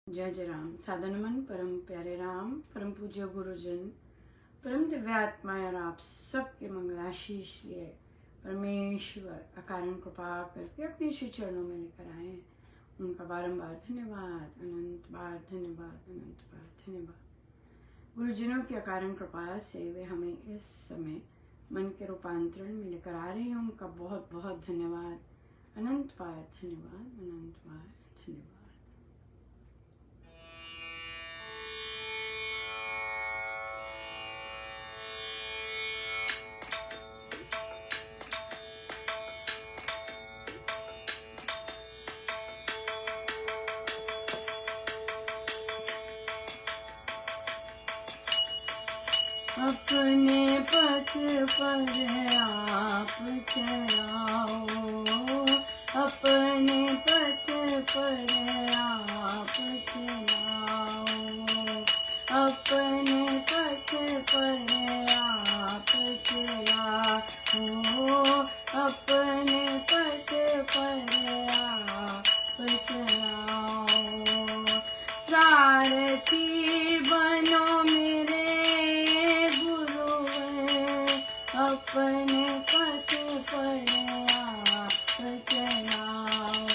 जय जय राम। साधन मन परम प्यारे राम, परम पूज्य गुरुजन, परम दिव्यात्मा और आप सबके मंगलाशीष लिए परमेश्वर अकारण कृपा करके अपने श्री चरणों में लेकर आए हैं। उनका बारंबार धन्यवाद, अनंत बार धन्यवाद, अनंत बार धन्यवाद। गुरुजनों की अकारण कृपा से वे हमें इस समय मन के रूपांतरण में लेकर आ रहे हैं। उनका बहुत बहुत धन्यवाद, अनंत बार धन्यवाद, अनंत बार धन्यवाद। अपने पथ पर आप चलाओ, अपने पथ पर आप चलाओ, अपने पथ पर आप चलाओ, अपने पथ पर आप चलाओ। सारथी बनो मेरे अपने पथ पर आप चलाओ,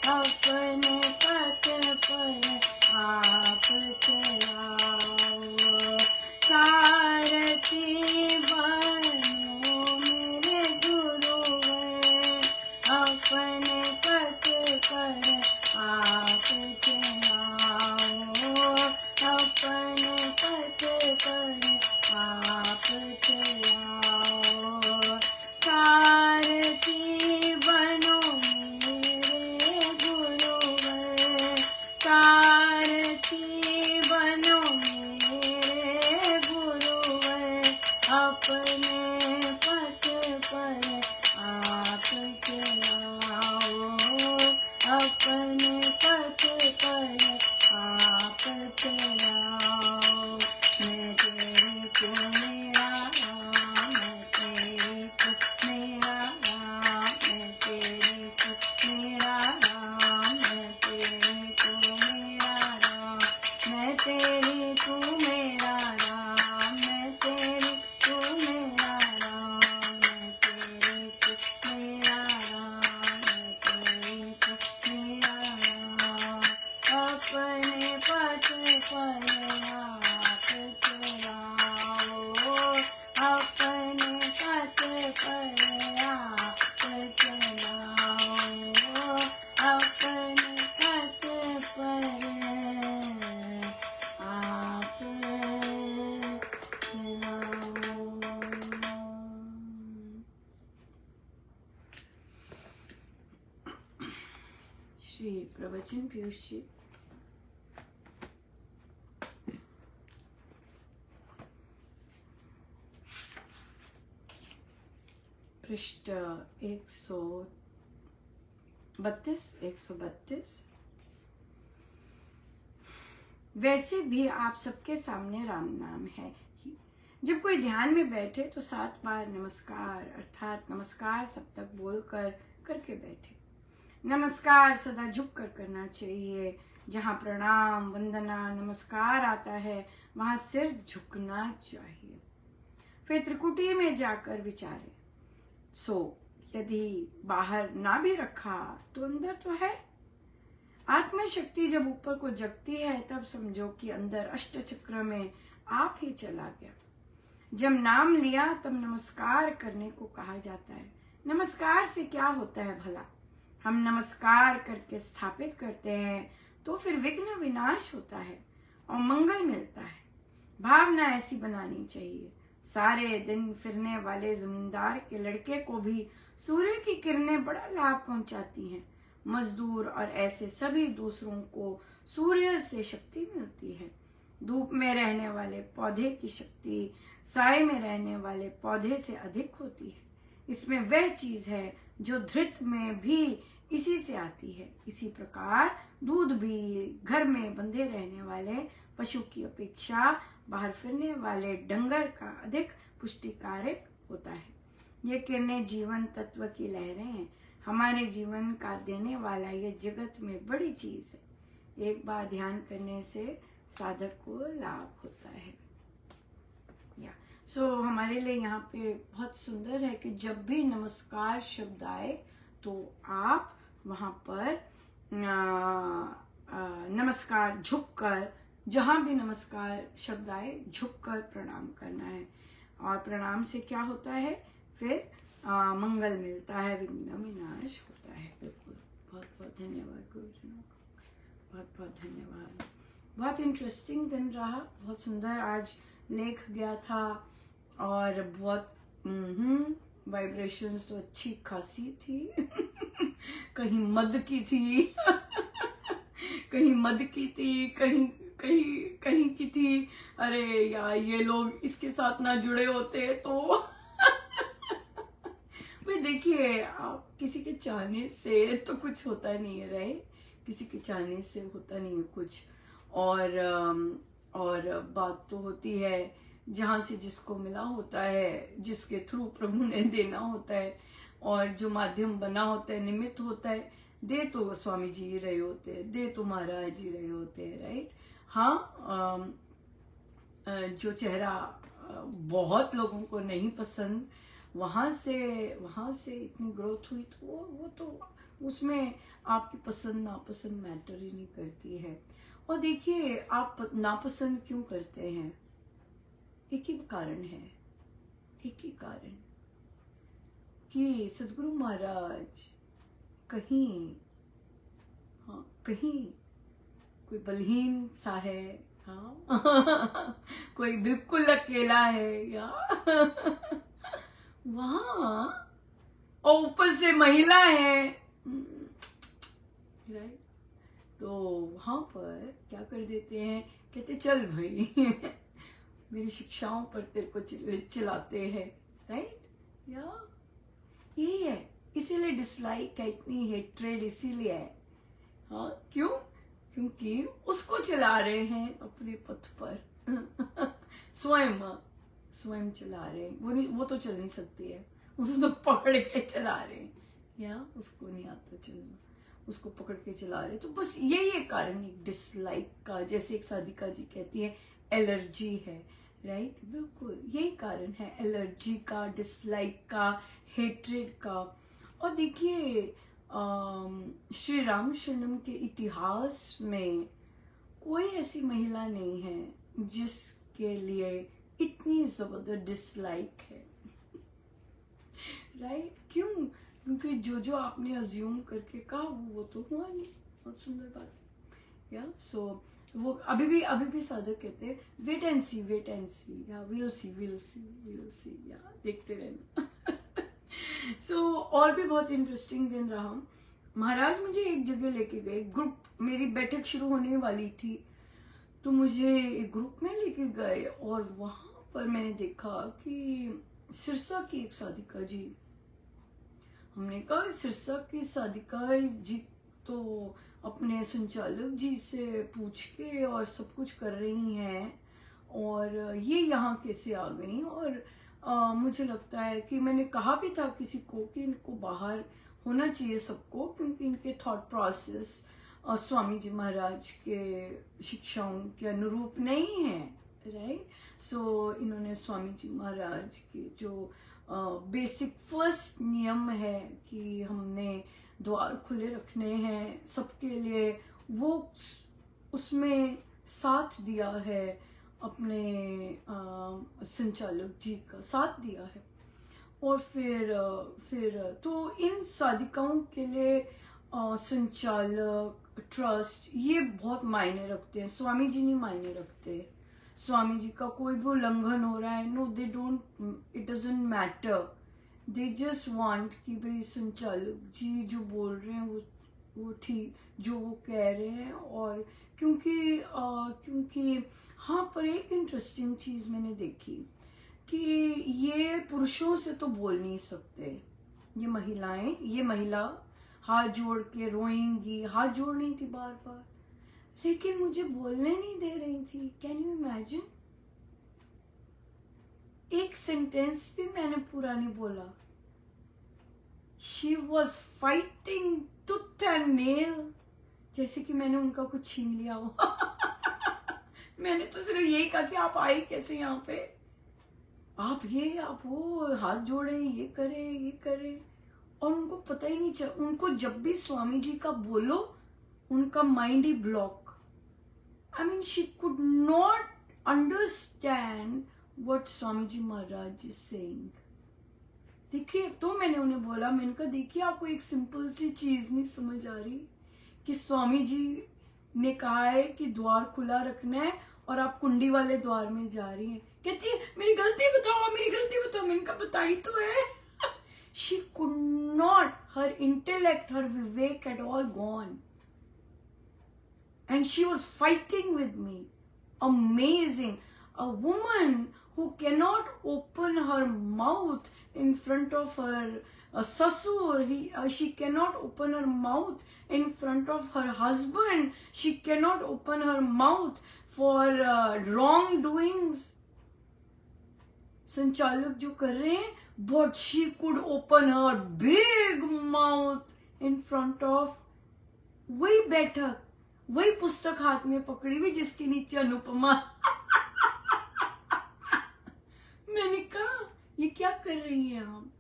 अपने पथ पर आप चलाओ। सारथी बनो मेरे गुरुवर, अपने पथ पर आप चलाओ, अपने पथ पर आप चलाओ। सारथी बनो मेरे गुरुवर, सारथी बनो मेरे गुरुवर, अपने पथ पर आप चलाओ, अपने पथ पर आप चलाओ। मैं तेरी को मेरा राम, मैं तेरी को मेरा राम, मैं तेरी को मेरा राम, मैं तेरी को मेरा राम, मैं तेरी को मेरा राम, मैं तेरी को मेरा राम, मैं तेरी को मेरा राम, मैं तेरी को मेरा राम। अपने पथ पर आप चलाओ, अपने पथ पर आप चलाओ, अपने पथ पर आप चलाओ। श्री प्रवचन पीयूष जी। पृष्ठ 132। वैसे भी आप सबके सामने राम नाम है ही। जब कोई ध्यान में बैठे तो 7 बार नमस्कार अर्थात नमस्कार सब तक बोलकर करके बैठे। नमस्कार सदा झुक कर करना चाहिए। जहाँ प्रणाम, वंदना, नमस्कार आता है वहां सिर झुकना चाहिए। फिर त्रिकुटी में जाकर विचारे, सो यदि बाहर ना भी रखा तो अंदर तो है। आत्मशक्ति जब ऊपर को जगती है तब समझो कि अंदर अष्ट चक्र में आप ही चला गया। जब नाम लिया तब नमस्कार करने को कहा जाता है। नमस्कार से क्या होता है भला? हम नमस्कार करके स्थापित करते हैं तो फिर विघ्न विनाश होता है और मंगल मिलता है। भावना ऐसी बनानी चाहिए। सारे दिन फिरने वाले जमींदार के लड़के को भी सूर्य की किरणें बड़ा लाभ पहुंचाती हैं। मजदूर और ऐसे सभी दूसरों को सूर्य से शक्ति मिलती है। धूप में रहने वाले पौधे की शक्ति साए में रहने वाले पौधे से अधिक होती है। इसमें वह चीज है जो धृत में भी इसी से आती है। इसी प्रकार दूध भी घर में बंधे रहने वाले पशु की अपेक्षा बाहर फिरने वाले डंगर का अधिक पुष्टिकारक होता है। ये किरणें जीवन तत्व की लहरें हैं। हमारे जीवन का देने वाला ये जगत में बड़ी चीज है। एक बार ध्यान करने से साधक को लाभ होता है। या सो हमारे लिए यहाँ पे बहुत सुंदर है कि जब भी नमस्कार शब्द आए तो आप वहाँ पर नमस्कार झुककर, जहाँ भी नमस्कार शब्द आए झुककर प्रणाम करना है। और प्रणाम से क्या होता है, फिर मंगल मिलता है, विघ्न विनाश होता है। बिल्कुल। बहुत बहुत धन्यवाद गुरुजनों का, बहुत बहुत धन्यवाद। बहुत इंटरेस्टिंग दिन रहा, बहुत सुंदर आज लेख गया था और बहुत वाइब्रेशंस तो अच्छी खासी थी कहीं मद की थी कहीं मद की थी, कहीं कहीं कहीं की थी। अरे यार, ये लोग इसके साथ ना जुड़े होते तो भाई देखिए, आप किसी के चाहने से तो कुछ होता नहीं है, राइट? किसी के चाहने से होता नहीं है कुछ। और बात तो होती है जहाँ से जिसको मिला होता है, जिसके थ्रू प्रभु ने देना होता है, और जो माध्यम बना होता है, निमित्त होता है, दे तो स्वामी जी रहे होते हैं, दे तो महाराज जी रहे होते हैं, राइट? हाँ, जो चेहरा बहुत लोगों को नहीं पसंद, वहां से इतनी ग्रोथ हुई, तो वो तो उसमें आपकी पसंद नापसंद मैटर ही नहीं करती है। और देखिए, आप नापसंद क्यों करते हैं? एक ही कारण है, एक ही कारण कि सदगुरु महाराज कहीं कहीं कोई बलहीन सा है, हाँ कोई बिल्कुल अकेला है, या वहां, और ऊपर से महिला है, राइट? तो वहां पर क्या कर देते हैं, कहते चल भाई मेरी शिक्षाओं पर तेरे को चिल्लाते हैं, राइट? या यही है, इसीलिए डिसलाइक है, इतनी हेट्रेड इसीलिए है। हाँ, क्यों? क्योंकि उसको चला रहे हैं अपने पथ पर स्वयं चला रहे हैं। वो तो चल नहीं सकती है, उसे तो पकड़ के चला रहे हैं, या उसको नहीं आता चलना, उसको पकड़ के चला रहे। तो बस यही एक कारण, एक डिसलाइक का, जैसे एक साधिका जी कहती है एलर्जी है, राइट? बिल्कुल यही कारण है, एलर्जी का, डिसलाइक का, हेट्रेड का। और देखिए, श्री राम शरणम के इतिहास में कोई ऐसी महिला नहीं है जिसके लिए इतनी जबरदस्त डिसलाइक है राइट? क्यों? क्योंकि जो आपने अज्यूम करके कहा वो तो हुआ नहीं। बहुत सुंदर बात है, या सो वो अभी भी साधक कहते हैं वेट एंड सी, या विल सी, या देखते रहना सो और भी बहुत इंटरेस्टिंग दिन रहा। महाराज मुझे एक जगह लेके गए, ग्रुप, मेरी बैठक शुरू होने वाली थी तो मुझे एक ग्रुप में लेके गए, और वहां पर मैंने देखा कि सिरसा की एक साधिका जी, हमने कहा सिरसा की साधिका जी तो अपने संचालक जी से पूछ के और सब कुछ कर रही हैं, और ये यहाँ कैसे आ गई? और मुझे लगता है कि मैंने कहा भी था किसी को कि इनको बाहर होना चाहिए सबको, क्योंकि इनके थॉट प्रोसेस स्वामी जी महाराज के शिक्षाओं के अनुरूप नहीं है, राइट? सो इन्होंने स्वामी जी महाराज के जो बेसिक फर्स्ट नियम है कि हमने द्वार खुले रखने हैं सबके लिए, वो उसमें साथ दिया है, अपने संचालक जी का साथ दिया है। और फिर तो इन साधिकाओं के लिए संचालक, ट्रस्ट, ये बहुत मायने रखते हैं। स्वामी जी नहीं मायने रखते। स्वामी जी का कोई भी उल्लंघन हो रहा है, no they don't, it doesn't matter, they just want कि भाई संचालक जी जो बोल रहे हैं वो ठीक, जो वो कह रहे हैं। और क्योंकि हाँ, पर एक इंटरेस्टिंग चीज मैंने देखी कि ये पुरुषों से तो बोल नहीं सकते, ये महिला हाथ जोड़ के रोएंगी, हाथ जोड़ रही थी बार बार, लेकिन मुझे बोलने नहीं दे रही थी। Can you imagine? एक सेंटेंस भी मैंने पूरा नहीं बोला। She was fighting tooth and nail जैसे कि मैंने उनका कुछ छीन लिया हो। मैंने तो सिर्फ यही कहा कि आप आए कैसे यहाँ पे, आप ये आप वो, हाथ जोड़े, ये करे, और उनको पता ही नहीं चला। उनको जब भी स्वामी जी का बोलो उनका माइंड ही block. I mean, she could not understand what Swami ji Maharaj is saying. देखिए, तो मैंने उन्हें बोला, मैंने कहा देखिए आपको एक सिंपल सी चीज नहीं समझ आ रही कि स्वामी जी ने कहा है कि द्वार खुला रखना है और आप कुंडी वाले द्वार में जा रही हैं। कहती है मेरी गलती बताओ, मेरी गलती बताओ। मैंने कहा बताई तो है। She could not, her intellect, her vivek had all gone. And she was fighting with me. Amazing. A woman who cannot open her mouth in front of her sassur, she cannot open her mouth in front of her husband, she cannot open her mouth for wrongdoings. संचालक जो कर रहे हैं, but she could open her big mouth in front of, वही बैठक, वही पुस्तक हाथ में पकड़ी हुई जिसके नीचे अनुपमा। मैंने कहा ये क्या कर रही हैं आप?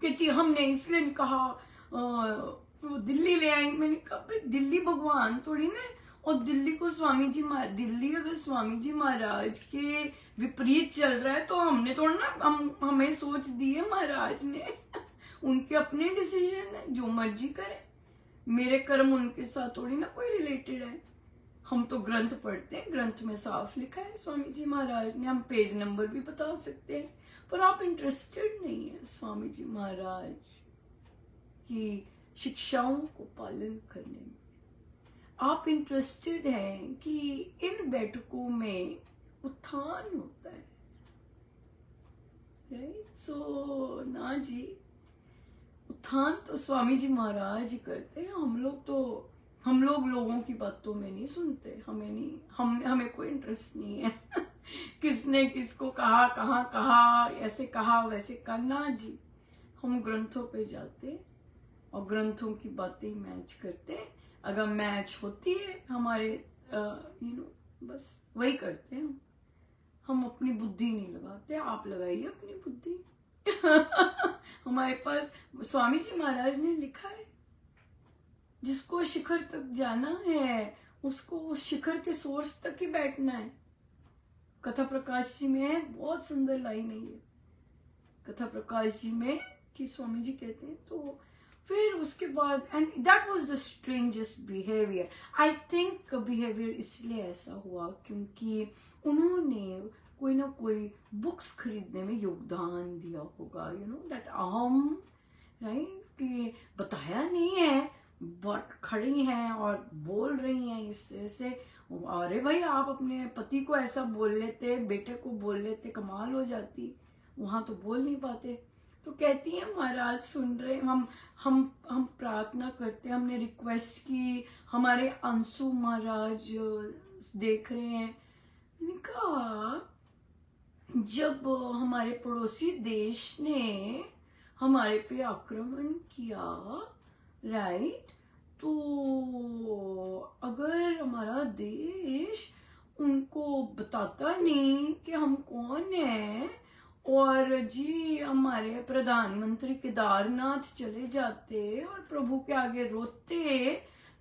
कहती हमने इसलिए कहा वो दिल्ली ले आई। मैंने कहा भाई दिल्ली भगवान थोड़ी ना, और दिल्ली को स्वामी जी दिल्ली अगर स्वामी जी महाराज के विपरीत चल रहा है तो हमने थोड़ा ना, हमें सोच दी है महाराज ने। उनके अपने डिसीजन है, जो मर्जी करे। मेरे कर्म उनके साथ थोड़ी ना कोई रिलेटेड है। हम तो ग्रंथ पढ़ते हैं, ग्रंथ में साफ लिखा है स्वामी जी महाराज ने, हम पेज नंबर भी बता सकते हैं। पर आप इंटरेस्टेड नहीं है स्वामी जी महाराज की शिक्षाओं को पालन करने में। आप इंटरेस्टेड हैं कि इन बैठकों में उत्थान होता है, राइट? सो ना जी, उत्थान तो स्वामी जी महाराज ही करते हैं। हम लोग लोगों की बातों में नहीं सुनते। हमें कोई इंटरेस्ट नहीं है किसने किसको कहा, कहाँ कहा, ऐसे कहा वैसे कहा। ना जी, हम ग्रंथों पे जाते और ग्रंथों की बातें मैच करते हैं। अगर मैच होती है हमारे बस वही करते हैं हम अपनी बुद्धि नहीं लगाते। आप लगाइए अपनी बुद्धि। हमारे पास स्वामी जी महाराज ने लिखा है, जिसको शिखर तक जाना है उसको उस शिखर के सोर्स तक ही बैठना है। कथा प्रकाश जी में है, बहुत सुंदर लाइन है ये कथा प्रकाश जी में, कि स्वामी जी कहते हैं तो फिर उसके बाद, and that was the strangest behaviour. I think behaviour इसलिए ऐसा हुआ क्योंकि उन्होंने कोई ना कोई बुक्स खरीदने में योगदान दिया होगा। दैट अहम, राइट, कि बताया नहीं है बट खड़ी हैं और बोल रही हैं इस तरह से। अरे भाई, आप अपने पति को ऐसा बोल लेते, बेटे को बोल लेते, कमाल हो जाती। वहां तो बोल नहीं पाते। तो कहती है महाराज सुन रहे, हम प्रार्थना करते, हमने रिक्वेस्ट की, हमारे अंशु महाराज देख रहे हैं। मैंने कहा जब हमारे पड़ोसी देश ने हमारे पे आक्रमण किया, राइट, तो अगर हमारा देश उनको बताता नहीं कि हम कौन हैं, और जी हमारे प्रधानमंत्री केदारनाथ चले जाते और प्रभु के आगे रोते,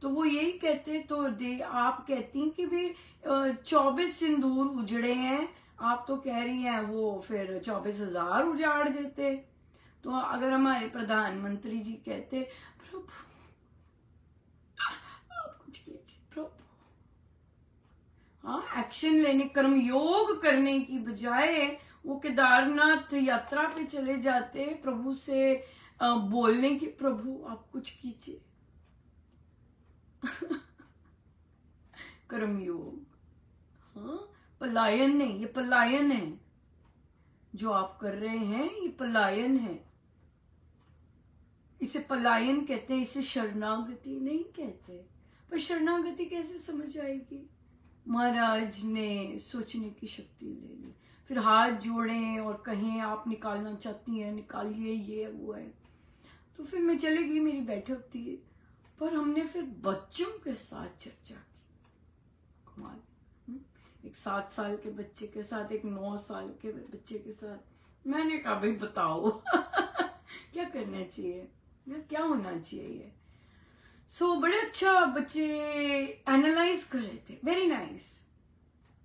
तो वो यही कहते, तो आप कहती कि भी 24 सिंदूर उजड़े हैं, आप तो कह रही हैं वो फिर 24,000 उजाड़ देते। तो अगर हमारे प्रधानमंत्री जी कहते प्रभु आप कुछ कीजिए प्रभु, हाँ, एक्शन लेने, कर्म योग करने की बजाय वो केदारनाथ यात्रा पे चले जाते, प्रभु से बोलने की प्रभु आप कुछ कीजिए। कर्मयोग, हाँ, पलायन नहीं, ये पलायन है जो आप कर रहे हैं, ये पलायन है। इसे पलायन कहते हैं, इसे शरणागति नहीं कहते। पर शरणागति कैसे समझ आएगी? महाराज ने सोचने की शक्ति ले ली, फिर हाथ जोड़े और कहें आप निकालना चाहती हैं निकालिए, ये वो है। तो फिर मैं चली गई, मेरी बैठक थी, पर हमने फिर बच्चों के साथ चर्चा की। कमाल। एक 7 साल के बच्चे के साथ, एक 9 साल के बच्चे के साथ। मैंने कहा भाई बताओ क्या करना चाहिए या क्या होना चाहिए। बड़े अच्छा बच्चे एनालाइज कर रहे थे, वेरी नाइस।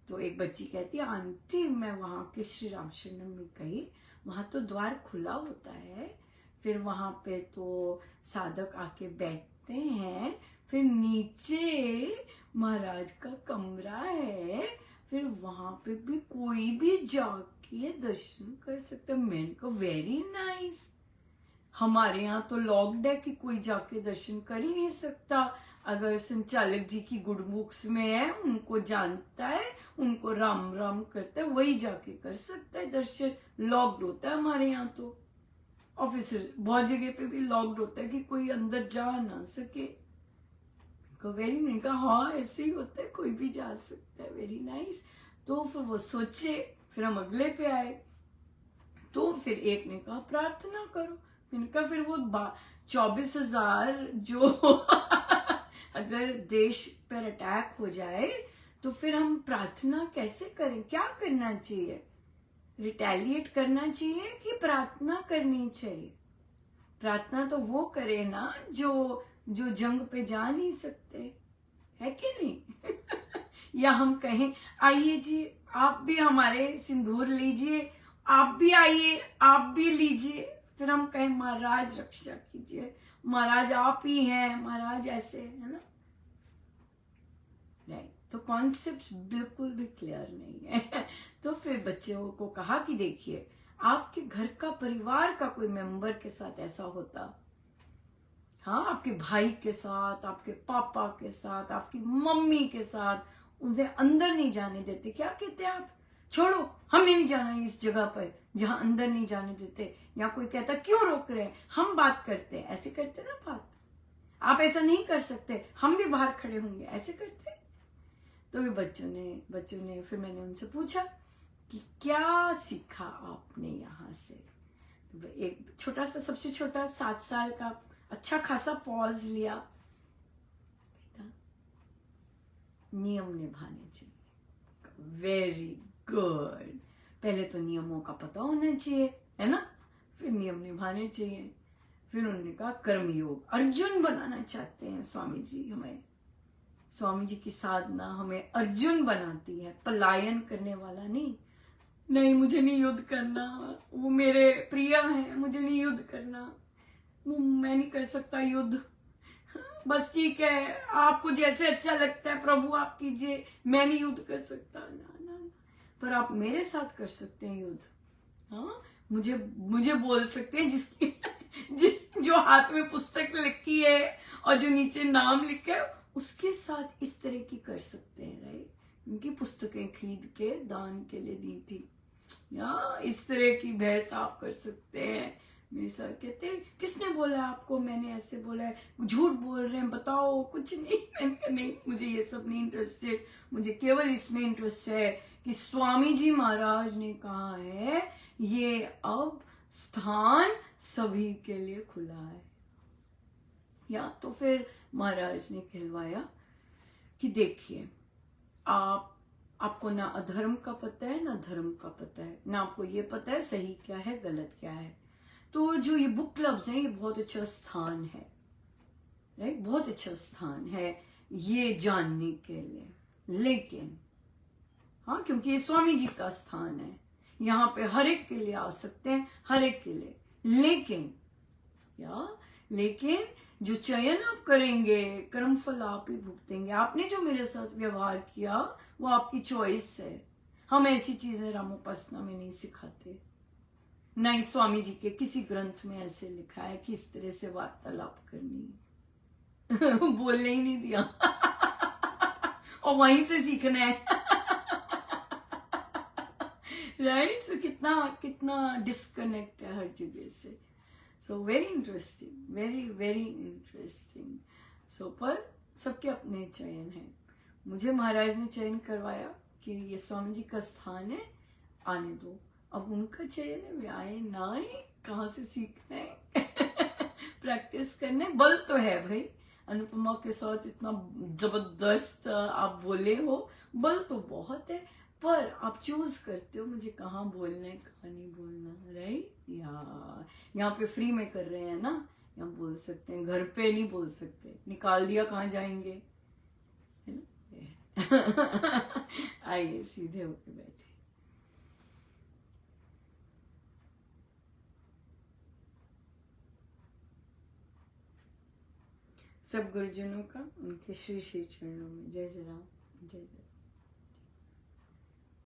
तो एक बच्ची कहती है आंटी मैं वहां के श्री रामशरणम में गई, वहां तो द्वार खुला होता है, फिर वहां पे तो साधक आके बैठते हैं, फिर नीचे महाराज का कमरा है, फिर वहां पे भी कोई भी जाके दर्शन कर सकता है। मैंने कहा वेरी नाइस। हमारे यहाँ तो लॉक्ड है कि कोई जाके दर्शन कर ही नहीं सकता। अगर संचालक जी की गुड बुक्स में है, उनको जानता है, उनको राम राम करता है, वही जाके कर सकता है दर्शन। लॉक्ड होता है हमारे यहाँ तो। ऑफिसर बहुत जगह पे भी लॉक्ड होता है कि कोई अंदर जा ना सके। वेरी, मैंने कहा हाँ ऐसे ही होता है, कोई भी जा सकता है, वेरी नाइस। तो फिर वो सोचे, फिर हम अगले पे आए। तो फिर एक ने कहा प्रार्थना करो। मैंने कहा फिर वो 24,000 जो अगर देश पर अटैक हो जाए तो फिर हम प्रार्थना कैसे करें, क्या करना चाहिए? रिटेलिएट करना चाहिए कि प्रार्थना करनी चाहिए? प्रार्थना तो वो करे ना जो जंग पे जा नहीं सकते, है कि नहीं? या हम कहें आइए जी आप भी हमारे सिंदूर लीजिए, आप भी आइए, आप भी लीजिए, फिर हम कहें महाराज रक्षा कीजिए, महाराज आप ही हैं, महाराज ऐसे, है ना? नहीं, तो कॉन्सेप्ट बिल्कुल भी क्लियर नहीं है। तो फिर बच्चों को कहा कि देखिए आपके घर का, परिवार का कोई मेंबर के साथ ऐसा होता, हाँ आपके भाई के साथ, आपके पापा के साथ, आपकी मम्मी के साथ, उनसे अंदर नहीं जाने देते, क्या कहते हैं आप, छोड़ो हमने नहीं जाना इस जगह पर जहां अंदर नहीं जाने देते। या कोई कहता क्यों रोक रहे हैं, हम बात करते हैं, ऐसे करते ना बात, आप ऐसा नहीं कर सकते, हम भी बाहर खड़े होंगे, ऐसे करते। तो बच्चों ने फिर मैंने उनसे पूछा कि क्या सीखा आपने यहाँ से। तो एक छोटा सा, सबसे छोटा 7 साल का, अच्छा खासा पॉज लिया, नियम निभाने चाहिए। Very good. पहले तो नियमों का पता होना चाहिए, है ना, फिर नियम निभाने चाहिए। फिर उन्होंने कहा कर्मयोग, अर्जुन बनाना चाहते हैं स्वामी जी हमें। स्वामी जी की साधना हमें अर्जुन बनाती है, पलायन करने वाला नहीं। नहीं मुझे नहीं युद्ध करना, वो मेरे प्रिय हैं, मुझे नहीं युद्ध करना, मैं नहीं कर सकता युद्ध, बस ठीक है आपको जैसे अच्छा लगता है प्रभु आप कीजिए, मैं नहीं युद्ध कर सकता। ना ना ना, पर आप मेरे साथ कर सकते हैं युद्ध। हाँ मुझे बोल सकते हैं जिसकी जो हाथ में पुस्तक लिखी है और जो नीचे नाम लिखा है उसके साथ इस तरह की कर सकते हैं, राइट? उनकी पुस्तकें खरीद के दान के लिए दी थी, या इस तरह की बहस आप कर सकते हैं। मेरे सर कहते हैं किसने बोला आपको, मैंने ऐसे बोला है, झूठ बोल रहे हैं, बताओ कुछ नहीं। मैंने कहा नहीं मुझे ये सब नहीं इंटरेस्टेड, मुझे केवल इसमें इंटरेस्ट है कि स्वामी जी महाराज ने कहा है ये अब स्थान सभी के लिए खुला है। या तो फिर महाराज ने कहलवाया कि देखिए आपको ना अधर्म का पता है ना धर्म का पता है, ना आपको ये पता है सही क्या है गलत क्या है। तो जो ये बुक क्लब्स हैं ये बहुत अच्छा स्थान है, राइट, बहुत अच्छा स्थान है ये जानने के लिए। लेकिन हाँ क्योंकि ये स्वामी जी का स्थान है, यहाँ पे हर एक के लिए आ सकते हैं, हर एक के लिए। लेकिन जो चयन आप करेंगे कर्मफल आप ही भुगतेंगे। आपने जो मेरे साथ व्यवहार किया वो आपकी चॉइस है। हम ऐसी चीजें रामोपासना में नहीं सिखाते, नहीं स्वामी जी के किसी ग्रंथ में ऐसे लिखा है कि इस तरह से वार्तालाप करनी है। बोलने ही नहीं दिया और वहीं से सीखना है। राइट, सो कितना डिस्कनेक्ट है हर जगह से। So very interesting, very very interesting. So पर सबके अपने चयन है। मुझे महाराज ने चयन करवाया कि ये स्वामी जी का स्थान है, आने दो। अब उनका चयन है, वे आए ना आए, कहाँ से सीखना है प्रैक्टिस करना है, बल तो है भाई। अनुपमा के साथ इतना जबरदस्त आप बोले हो। बल तो बहुत है, पर आप चूज करते हो मुझे कहाँ बोलना है कहाँ नहीं बोलना, राइट। या यहाँ पे फ्री में कर रहे हैं ना, यहाँ बोल सकते हैं, घर पे नहीं बोल सकते, निकाल दिया कहाँ जाएंगे, है ना। आइए सीधे होके बैठे। सब गुरुजनों का उनके श्री श्री चरणों में जय जय राम, जय जय।